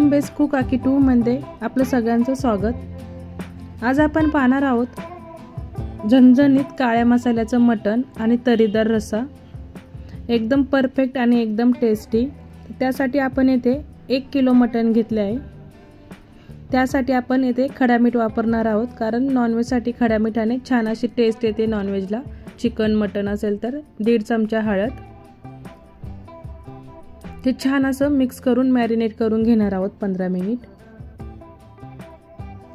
Home base cook आकी 2 मध्ये आपलं सगळ्यांचं स्वागत। आज आपण पाहणार आहोत झणझणीत काळ्या मसाल्याचं मटण आणि तरीदार रस्सा, एकदम परफेक्ट आणि एकदम टेस्टी। त्यासाठी आपण येथे 1 किलो मटण घेतले आहे। त्यासाठी आपण येथे खडा मीठ वापरणार आहोत, कारण नॉनव्हेज साठी खडा मिठाने छान अशी टेस्ट येते नॉनव्हेजला। चिकन मटण असेल तर 1.5 चमचा हळद, ते छान असं मिक्स करून मॅरिनेट करून घेणार आहोत 15 मिनिट।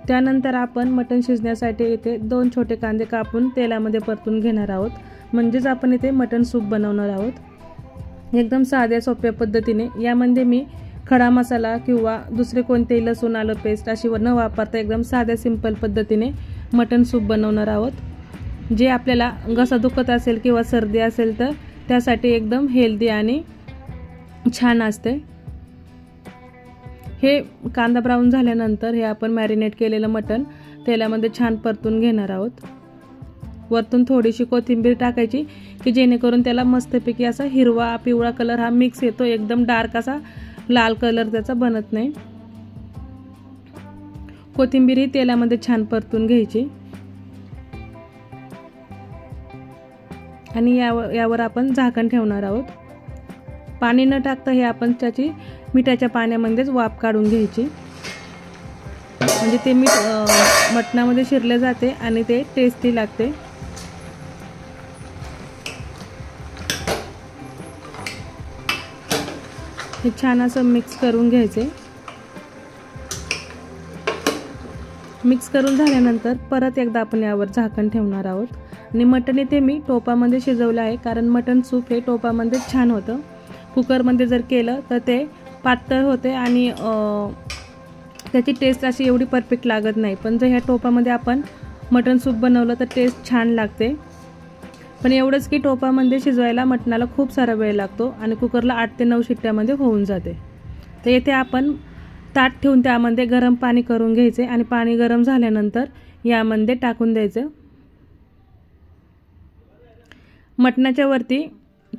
त्यानंतर आपण मटण शिजण्यासाठी येथे 2 छोटे कांदे कापून तेलामध्ये परतून घेणार आहोत, म्हणजेच आपण इथे मटण सूप बनवणार आहोत एकदम साध्या सोप्या पद्धतीने। यामध्ये मी खडा मसाला किंवा दुसरे कोणतेही लसूण आलं पेस्ट अशी न वापरता एकदम साध्या सिंपल पद्धतीने मटण सूप बनवणार आहोत, जे आपल्याला घसा दुखत असेल किंवा सर्दी असेल तर त्यासाठी एकदम हेल्दी आणि छान असते। हे कांदा ब्राऊन झाल्यानंतर हे आपण मॅरिनेट केलेलं मटण तेलामध्ये छान परतून घेणार आहोत। वरतून थोडीशी कोथिंबीर टाकायची की जेणेकरून त्याला मस्तपैकी असा हिरवा पिवळा कलर हा मिक्स येतो, एकदम डार्क असा लाल कलर त्याचा बनत नाही। कोथिंबीर ही तेलामध्ये छान परतून घ्यायची आणि यावर आपण झाकण ठेवणार आहोत। पाणी न टाकता हे आपण त्याची मिठाच्या पाण्यामध्येच वाफ काढून घ्यायची, म्हणजे ते मीठ मटणामध्ये शिरले जाते आणि ते टेस्टी लागते। हे छान असं मिक्स करून घ्यायचे। मिक्स करून झाल्यानंतर परत एकदा आपण यावर झाकण ठेवणार आहोत आणि मटण इथे मी टोपामध्ये शिजवलं आहे, कारण मटण सूप हे टोपामध्ये छान होतं। कुकर मध्ये जर केलं तर ते पातळ होते आणि त्याची टेस्ट अशी एवढी परफेक्ट लागत नाही, पण जर ह्या टोपामध्ये आपण मटण सूप बनवलं तर टेस्ट छान लागते। पण एवढंच की टोपामध्ये शिजवायला मटणाला खूप सारा वेळ लागतो आणि कुकरला 8 ते 9 शिट्ट्यामध्ये होऊन जाते। तर येथे आपण ताट ठेवून त्यामध्ये गरम पाणी करून घ्यायचे आणि पाणी गरम झाल्यानंतर यामध्ये टाकून द्यायचं। मटणाच्या वरती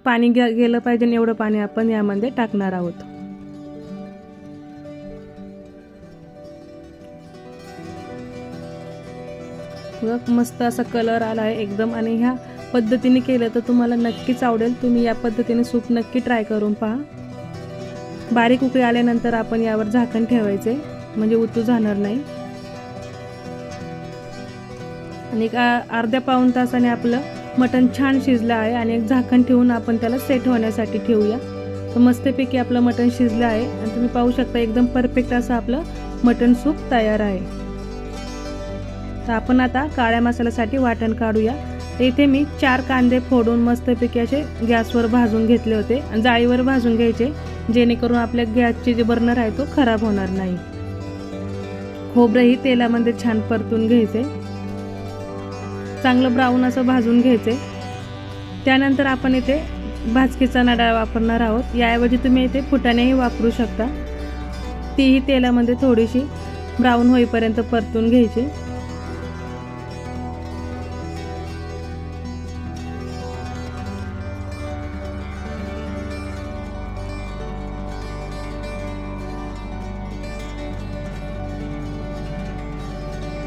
पाणी गेलं पाहिजे एवढं पाणी आपण यामध्ये टाकणार आहोत। मस्त असा कलर आला आहे एकदम, आणि ह्या पद्धतीने केलं तर तुम्हाला नक्कीच आवडेल। तुम्ही या पद्धतीने सूप नक्की ट्राय करून पहा। बारीक उकळी आल्यानंतर आपण यावर झाकण ठेवायचे, म्हणजे उतू जाणार नाही। आणि अर्ध्या पाऊण तासाने आपलं मटण छान शिजलं आहे आणि एक झाकण ठेवून आपण त्याला सेट होण्यासाठी ठेवूया। तर मस्तपैकी आपलं मटण शिजलं आहे आणि तुम्ही पाहू शकता एकदम परफेक्ट असं आपलं मटण सूप तयार आहे। तर आपण आता काळ्या मसाल्यासाठी वाटण काढूया। तर इथे मी 4 कांदे फोडून मस्तपैकी असे गॅसवर भाजून घेतले होते आणि जाळीवर भाजून घ्यायचे, जेणेकरून आपल्या गॅसचे जे बर्नर आहे तो खराब होणार नाही। खोबरंही तेलामध्ये छान परतून घ्यायचे, चांगलं ब्राऊन असं भाजून घ्यायचे। त्यानंतर आपण इथे भाजकी चणा डाळ वापरणार आहोत, याऐवजी तुम्ही इथे फुटाणेही वापरू शकता। तीही तेलामध्ये थोडीशी ब्राऊन होईपर्यंत परतून घ्यायची।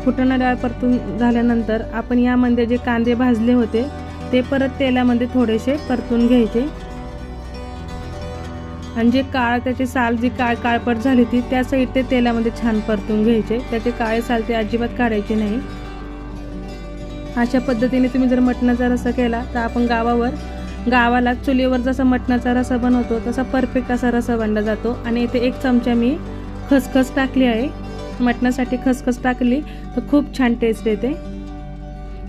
फुटाणा डाळ परतून झाल्यानंतर आपण यामध्ये जे कांदे भाजले होते ते परत तेलामध्ये थोडेसे परतून घ्यायचे आणि जे त्याची साल जी काळपट झाली होती त्या साईड ते तेलामध्ये छान परतून घ्यायचे। त्याचे काळे साल ते अजिबात काढायचे नाही। अशा पद्धतीने तुम्ही जर मटणाचा रस्सा केला तर आपण गावाला चुलीवर जसा मटणाचा रस्सा बनवतो तसा परफेक्ट असा रस्सा बनला जातो। आणि इथे 1 चमचा मी खसखस टाकली आहे। मटणासाठी खसखस टाकली तर खूप छान टेस्ट येते।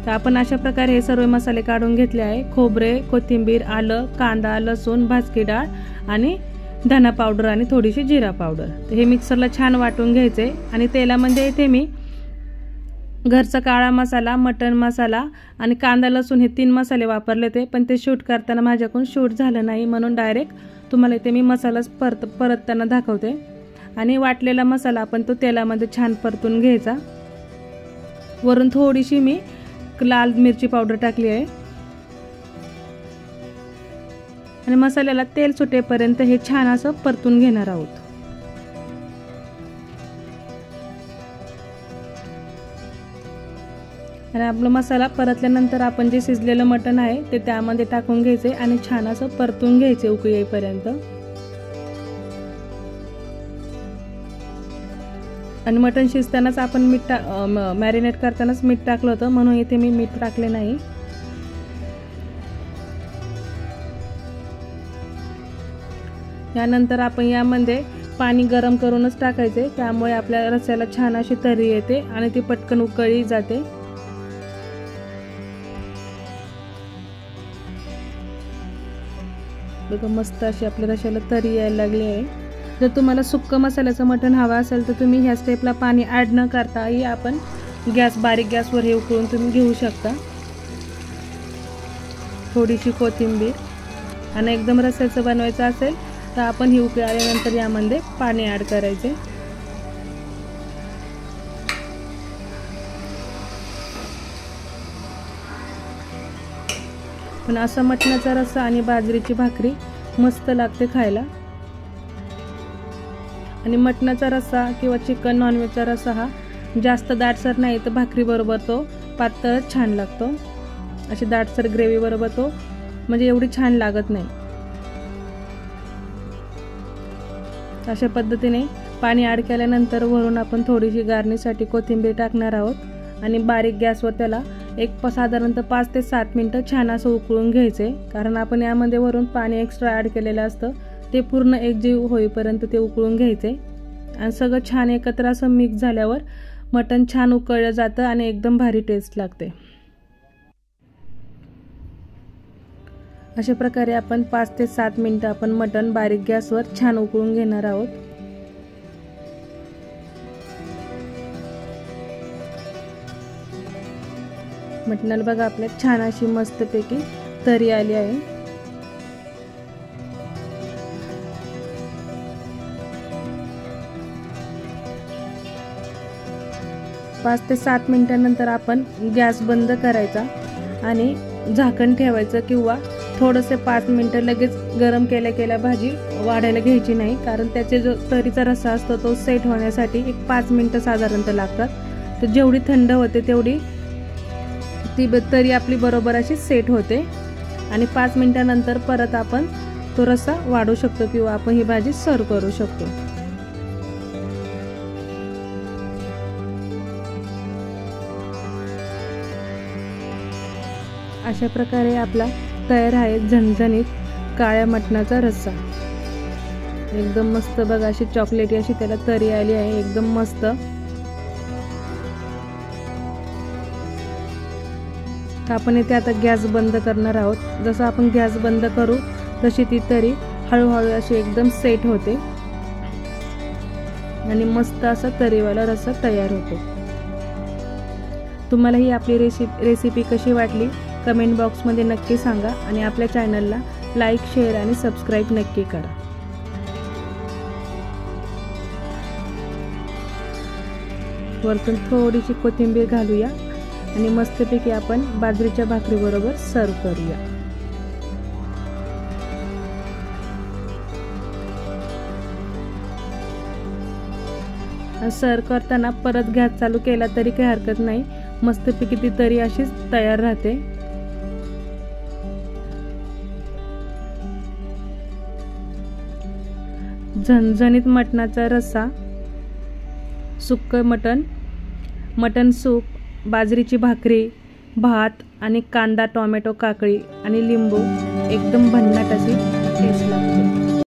तर आपण अशा प्रकारे हे सर्व मसाले काढून घेतले आहे। खोबरे, कोथिंबीर, आलं, कांदा, लसूण, भाजकी डाळ आणि धना पावडर आणि थोडीशी जिरा पावडर। तर हे मिक्सरला छान वाटून घ्यायचे आणि तेलामध्ये इथे मी घरचा काळा मसाला, मटण मसाला आणि कांदा लसूण हे 3 मसाले वापरले होते, पण ते शूट करताना माझ्याकडून शूट झालं नाही, म्हणून डायरेक्ट तुम्हाला इथे मी मसाला परतताना दाखवते। आणि वाटलेला मसाला आपण तो तेलामध्ये छान परतून घ्यायचा। वरून थोडीशी मी लाल मिरची पावडर टाकली आहे आणि मसाल्याला तेल सुटेपर्यंत हे छान असं परतून घेणार आहोत। आणि आपला मसाला परतल्यानंतर आपण जे शिजलेलं मटण आहे ते त्यामध्ये टाकून घ्यायचे आणि छान असं परतून घ्यायचे उकळी येईपर्यंत। आणि मटण शिजतानाच आपण मीठ मॅरिनेट करतानाच मीठ टाकलं होतं, म्हणून इथे मी मीठ टाकले नाही। यानंतर आपण यामध्ये पाणी गरम करूनच टाकायचे, त्यामुळे आपल्या रस्स्याला छान अशी तरी येते आणि ती पटकन उकळली जाते। बघा मस्त अशी आपल्या रस्स्याला तरी यायला लागली आहे। जर तुम्हाला सुक्क मसाल्याचं मटण हवं असेल तर तुम्ही ह्या स्टेपला पाणी ॲड न करताही आपण बारीक गॅसवर हे उकळून तुम्ही घेऊ शकता। थोडीशी कोथिंबीर आणि एकदम रस्स्याचं बनवायचं असेल तर आपण ही उकळी आल्यानंतर यामध्ये पाणी ॲड करायचे। पण असा मटणाचा रस्सा आणि बाजरीची भाकरी मस्त लागते खायला। आणि मटणाचा रस्सा किंवा चिकन नॉनव्हेजचा रस्सा हा जास्त दाटसर नाही तर भाकरी बरोबर तो पातळ छान लागतो। अशी दाटसर ग्रेव्ही बरोबर तो म्हणजे एवढी छान लागत नाही। अशा पद्धतीने पाणी ॲड केल्यानंतर वरून आपण थोडीशी गार्निशसाठी कोथिंबीर टाकणार आहोत आणि बारीक गॅसवर त्याला साधारणतः 5 ते 7 मिनिटं छान असं उकळून घ्यायचे, कारण आपण यामध्ये वरून पाणी एक्स्ट्रा ॲड केलेलं असतं, ते पूर्ण एकजीव होईपर्यंत ते उकळून घ्यायचे। आणि सगळं छान एकत्र असं मिक्स झाल्यावर मटण छान उकळलं जातं आणि एकदम भारी टेस्ट लागते। अशा प्रकारे आपण 5 ते 7 मिनिटं आपण मटण बारीक गॅसवर छान उकळून घेणार आहोत। मटणाला बघा आपल्या छान अशी मस्तपैकी तरी आली आहे। पाच ते 7 मिनिटांनंतर आपण गॅस बंद करायचा आणि झाकण ठेवायचं किंवा थोडेसे 5 मिनिटं लगेच गरम केल्या भाजी वाढायला घ्यायची नाही, कारण त्याचे जो तरीचा रस्सा असतो तो सेट होण्यासाठी 5 मिनिटं साधारणतः लागतात। तर जेवढी थंड होते तेवढी ती तरी आपली बरोबर अशी सेट होते आणि 5 मिनिटांनंतर परत आपण तो रस्सा वाढू शकतो किंवा आपण ही भाजी सर्व करू शकतो। अशा प्रकारे आपला तयार आहे झणझणीत काळ्या मटणाचा रस्सा। एकदम मस्त बघा अशी चॉकलेटी अशी त्याला तरी आली आहे, एकदम मस्त। आपण इथे आता गॅस बंद करणार आहोत। जसं आपण गॅस बंद करू तशी ती तरी हळूहळू अशी एकदम सेट होते आणि मस्त असा तरीवाला रस्सा तयार होतो। तुम्हाला ही आपली रेसिपी कशी वाटली कमेंट बॉक्समध्ये नक्की सांगा आणि आपल्या चॅनलला लाईक, शेअर आणि सबस्क्राईब नक्की करा। वरतून थोडीशी कोथिंबीर घालूया आणि मस्तपैकी आपण बाजरीच्या भाकरी बरोबर सर्व करूया। सर्व करताना परत गॅस चालू केला तरी काही हरकत नाही, मस्तपैकी ती तरी अशीच तयार राहते। झणझणीत मटणाचा रस्सा, सुक्क मटण, मटण सूप, बाजरीची भाकरी, भात आणि कांदा, टोमॅटो, काकडी आणि लिंबू एकदम भन्नाट अशी टेस्ट लागते।